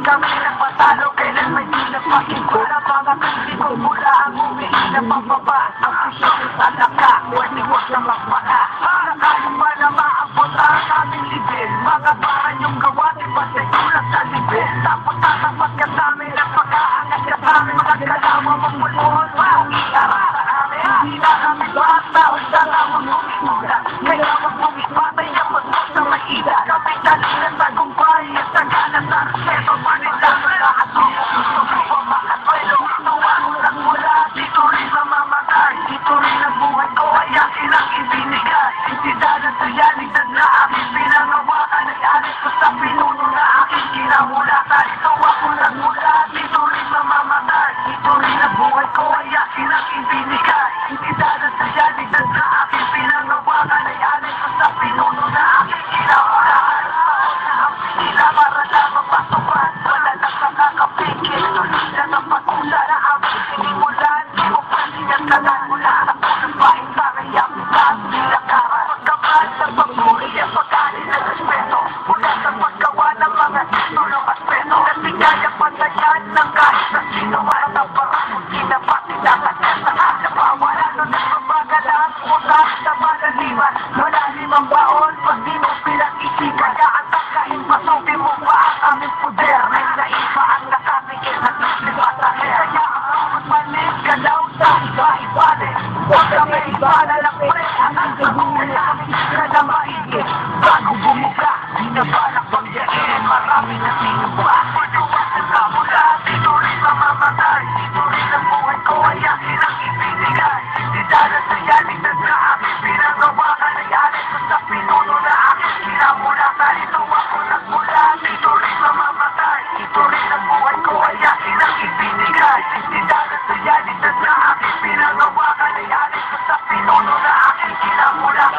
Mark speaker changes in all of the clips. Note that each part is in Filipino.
Speaker 1: Kami nagpatalo, kailan may di nagpakikula. Mga kasi kung mula ang umihi na pababa. Ang pusyong talaka, pwede huwag na magmaka. Para kayo pa na maabot ang aming libil. Mga para yung gawa, diba sa iulap sa libil. Tapos tatapat ka sa amin, nagpakaangat ka sa amin. Mga kalawa mong mulmul, iara sa amin. Hindi na kami bata, basta tawag umimula. Kaya wag mong ipatay ang pagmok sa maida. Kapitalin na tagumpay, at tagana sa respeto. Bago bumuka, binabalak bangyain, marami na sinuba. Pagkawasa mula, dito rin mamamatay. Dito rin ang buhay ko, kaya silang ibinigay. Hindi dala sa yaligtad na aking pinagawa. Kanayanin ko sa pinuno na aking kinamula. Dito ako nagmula, dito rin mamamatay. Dito rin ang buhay ko, kaya silang ibinigay. Hindi dala sa yaligtad na aking pinagawa. Kanayanin ko sa pinuno na aking kinamula.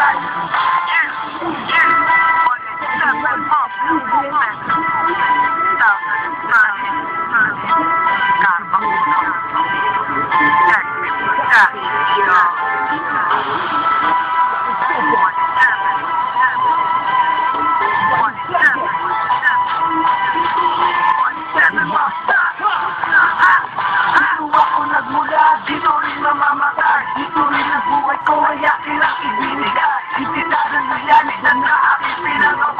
Speaker 1: Dito rin mamamatay, dito rin ang buhay ko, kaya silang ibinigay. Hindi na yanig na aking pinagawa.